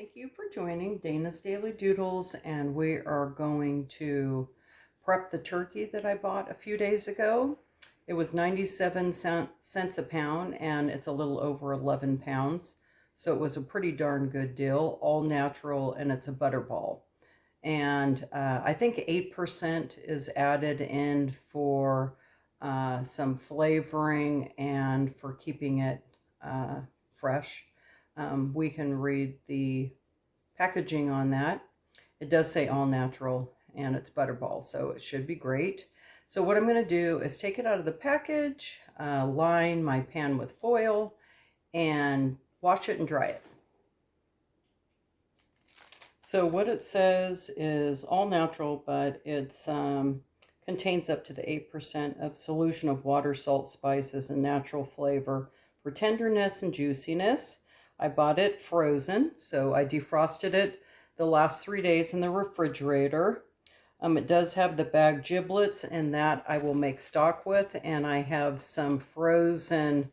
Thank you for joining Dana's Daily Doodles, and we are going to prep the turkey that I bought a few days ago. It was 97 cents a pound, and it's a little over 11 pounds, so it was a pretty darn good deal, all natural, and it's a butterball. And I think 8% is added in for some flavoring and for keeping it fresh. We can read the packaging on that. It does say all natural and it's butterball, so it should be great. So what I'm going to do is take it out of the package, line my pan with foil, and wash it and dry it. So what it says is all natural, but it's contains up to the 8% of solution of water, salt, spices, and natural flavor for tenderness and juiciness. I bought it frozen, so I defrosted it the last 3 days in the refrigerator. It does have the bag giblets, and that I will make stock with, and I have some frozen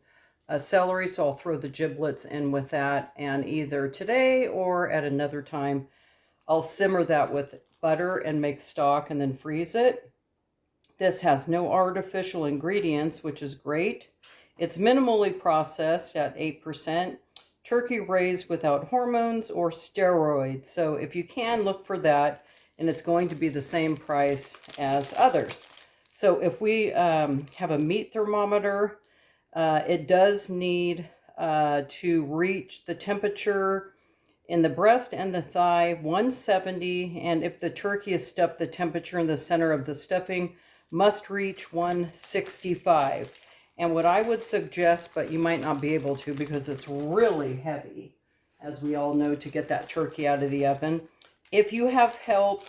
celery, so I'll throw the giblets in with that, and either today or at another time, I'll simmer that with butter and make stock and then freeze it. This has no artificial ingredients, which is great. It's minimally processed at 8%. Turkey raised without hormones or steroids. So if you can, look for that, and it's going to be the same price as others. So if we have a meat thermometer, it does need to reach the temperature in the breast and the thigh, 170, and if the turkey is stuffed, the temperature in the center of the stuffing must reach 165. And what I would suggest, but you might not be able to because it's really heavy, as we all know, to get that turkey out of the oven. If you have help,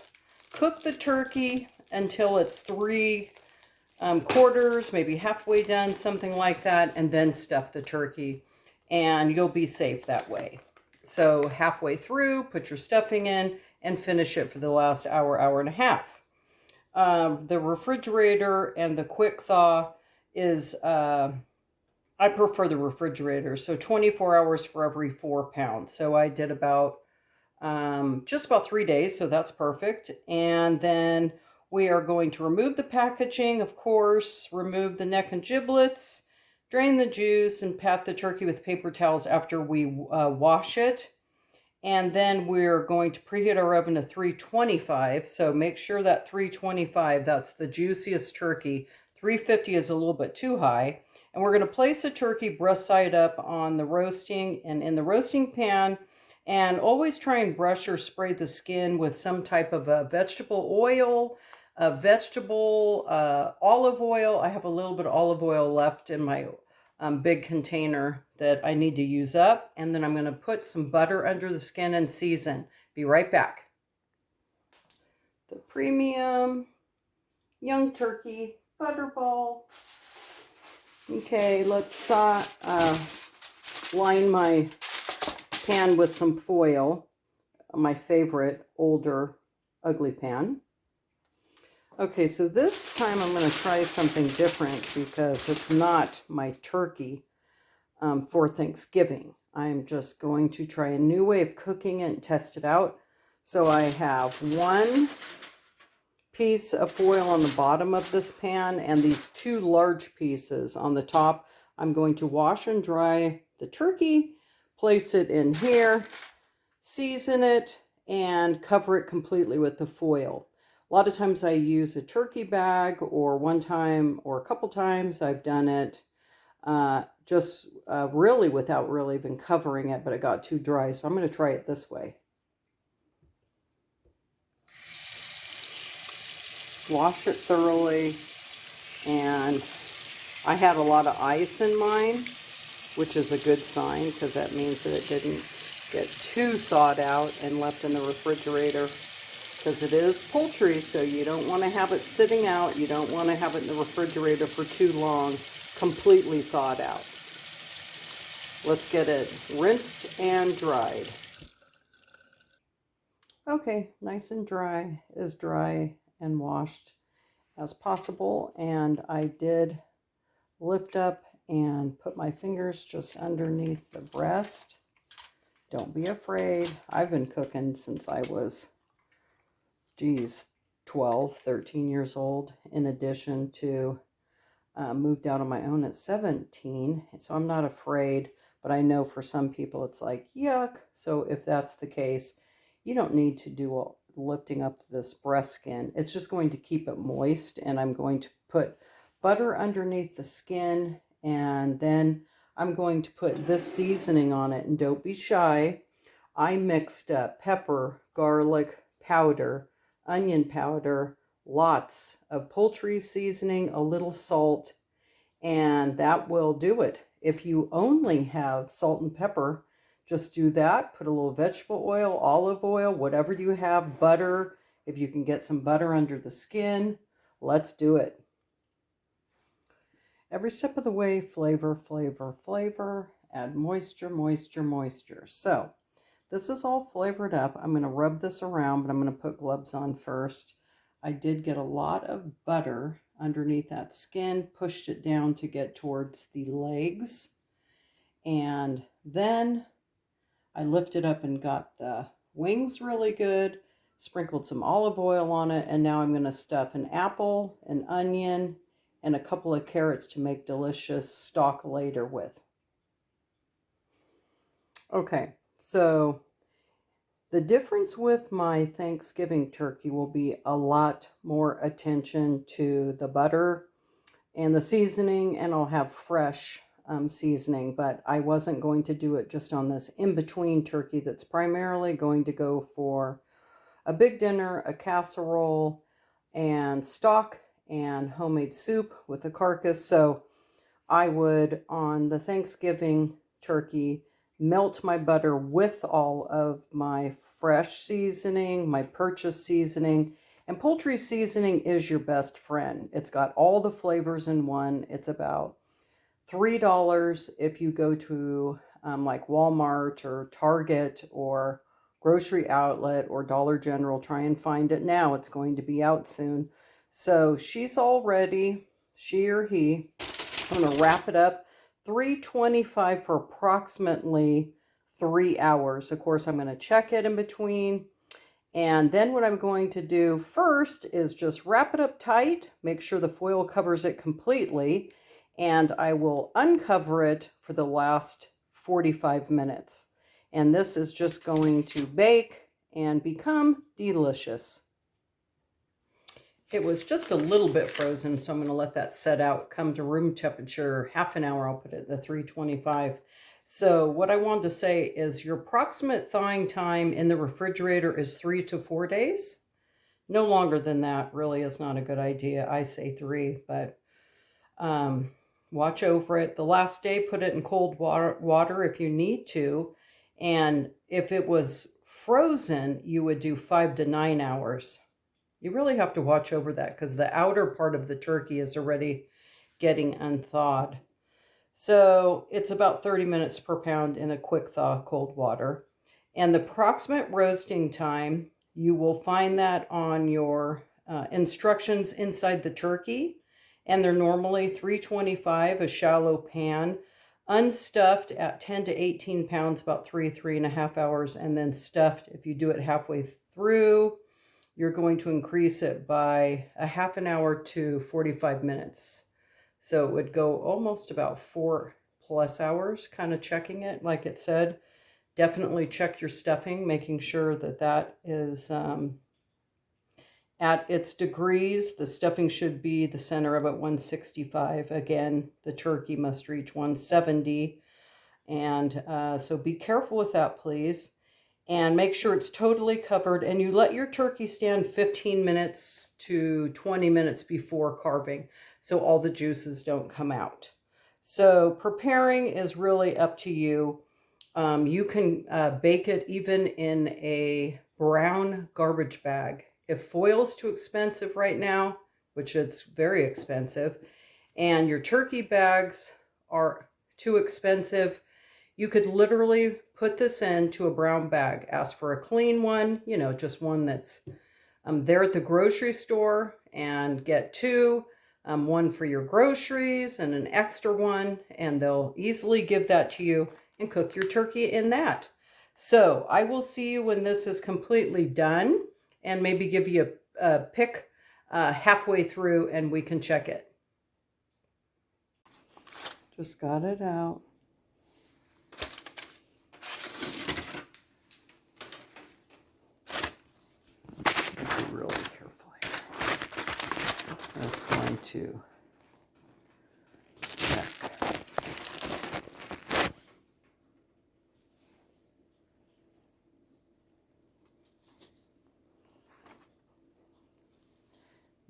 cook the turkey until it's 3/4, maybe halfway done, something like that, and then stuff the turkey, and you'll be safe that way. So halfway through, put your stuffing in and finish it for the last hour, hour and a half. The refrigerator and the quick thaw is, I prefer the refrigerator. So 24 hours for every 4 pounds. So I did about, just about 3 days. So that's perfect. And then we are going to remove the packaging, of course, remove the neck and giblets, drain the juice, and pat the turkey with paper towels after we wash it. And then we're going to preheat our oven to 325. So make sure that 325, that's the juiciest turkey. 350 is a little bit too high. And we're going to place the turkey breast side up on the roasting and in the roasting pan. And always try and brush or spray the skin with some type of a vegetable oil, olive oil. I have a little bit of olive oil left in my big container that I need to use up. And then I'm going to put some butter under the skin and season. Be right back. The premium young turkey butterball. Okay, let's line my pan with some foil. My favorite older ugly pan. Okay, so this time I'm going to try something different because it's not my turkey for Thanksgiving. I'm just going to try a new way of cooking it and test it out. So I have 1 piece of foil on the bottom of this pan and these 2 large pieces on the top. I'm going to wash and dry the turkey, place it in here, season it, and cover it completely with the foil. A lot of times I use a turkey bag, or one time or a couple times I've done it just really without really even covering it, but it got too dry. So I'm going to try it this way. Wash it thoroughly, and I had a lot of ice in mine, which is a good sign because that means that it didn't get too thawed out and left in the refrigerator. Because it is poultry, so you don't want to have it sitting out. You don't want to have it in the refrigerator for too long, completely thawed out. Let's get it rinsed and dried. Okay, nice and dry, as dry and washed as possible. And I did lift up and put my fingers just underneath the breast Don't be afraid. I've been cooking since I was, geez, 12, 13 years old, in addition to moved out on my own at 17. So I'm not afraid, but I know for some people it's like, yuck. So if that's the case, you don't need to do all lifting up this breast skin. It's just going to keep it moist, and I'm going to put butter underneath the skin, and then I'm going to put this seasoning on it. And don't be shy. I mixed up pepper, garlic powder, onion powder, lots of poultry seasoning, a little salt, and that will do it. If you only have salt and pepper, just do that. Put a little vegetable oil, olive oil, whatever you have, butter. If you can get some butter under the skin, let's do it. Every step of the way, flavor, flavor, flavor. Add moisture, moisture, moisture. So this is all flavored up. I'm going to rub this around, but I'm going to put gloves on first. I did get a lot of butter underneath that skin, pushed it down to get towards the legs. And then I lifted up and got the wings really good, sprinkled some olive oil on it, and now I'm going to stuff an apple, an onion, and a couple of carrots to make delicious stock later with. Okay, so the difference with my Thanksgiving turkey will be a lot more attention to the butter and the seasoning, and I'll have fresh seasoning, but I wasn't going to do it just on this in-between turkey that's primarily going to go for a big dinner, a casserole, and stock and homemade soup with a carcass. So I would, on the Thanksgiving turkey, melt my butter with all of my fresh seasoning, my purchased seasoning, and poultry seasoning is your best friend. It's got all the flavors in one. It's about $3 if you go to like Walmart or Target or Grocery Outlet or Dollar General. Try and find it now. It's going to be out soon. So she's all ready, she or he. I'm going to wrap it up. 325 for approximately 3 hours. Of course, I'm going to check it in between. And then what I'm going to do first is just wrap it up tight, make sure the foil covers it completely, and I will uncover it for the last 45 minutes. And this is just going to bake and become delicious. It was just a little bit frozen, so I'm going to let that set out, come to room temperature. Half an hour, I'll put it at the 325. So what I wanted to say is your approximate thawing time in the refrigerator is 3 to 4 days. No longer than that really is not a good idea. I say 3, but watch over it. The last day, put it in cold water if you need to. And if it was frozen, you would do 5 to 9 hours. You really have to watch over that because the outer part of the turkey is already getting unthawed. So it's about 30 minutes per pound in a quick thaw cold water. And the approximate roasting time, you will find that on your instructions inside the turkey. And they're normally 325, a shallow pan, unstuffed at 10 to 18 pounds, about 3.5 hours, and then stuffed. If you do it halfway through, you're going to increase it by a half an hour to 45 minutes. So it would go almost about 4+ hours, kind of checking it. Like it said, definitely check your stuffing, making sure that that is at its degrees. The stuffing should be the center of it, 165. Again, the turkey must reach 170. And so be careful with that, please. And make sure it's totally covered, and you let your turkey stand 15 minutes to 20 minutes before carving so all the juices don't come out. So preparing is really up to you. You can bake it even in a brown garbage bag. If foil is too expensive right now, which it's very expensive, and your turkey bags are too expensive, you could literally put this into a brown bag. Ask for a clean one, just one that's there at the grocery store, and get 2, one for your groceries and an extra one, and they'll easily give that to you and cook your turkey in that. So I will see you when this is completely done and maybe give you a pick halfway through and we can check it. Just got it out. Be really carefully. That's going to check.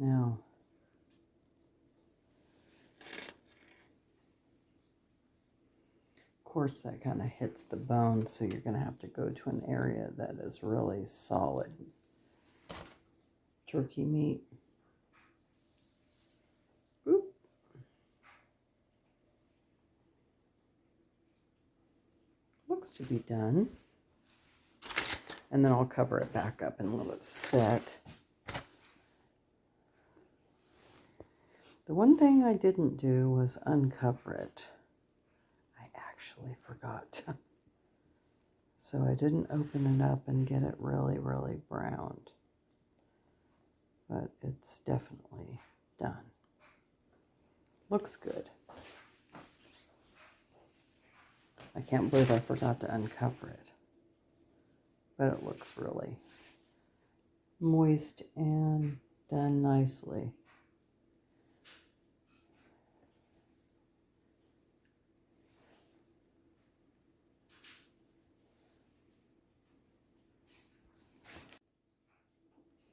Now, of course, that kind of hits the bone, so you're going to have to go to an area that is really solid. Turkey meat. Oop. Looks to be done. And then I'll cover it back up and let it set. The one thing I didn't do was uncover it. I actually forgot. So I didn't open it up and get it really, really browned. But it's definitely done. Looks good. I can't believe I forgot to uncover it. But it looks really moist and done nicely.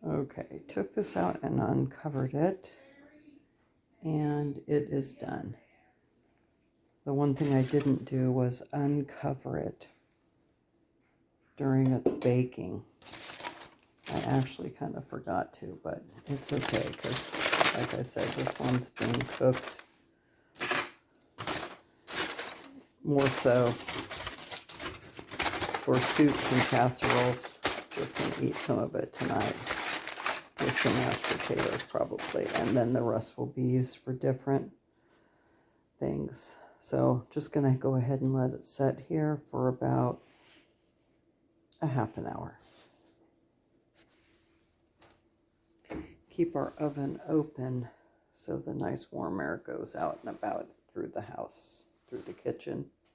Okay, took this out and uncovered it, and it is done. The one thing I didn't do was uncover it during its baking. I actually kind of forgot to, but it's okay because, like I said, this one's being cooked more so for soups and casseroles. Just going to eat some of it tonight with some mashed potatoes probably, and then the rest will be used for different things. So just going to go ahead and let it set here for about a half an hour. Keep our oven open so the nice warm air goes out and about through the house, through the kitchen.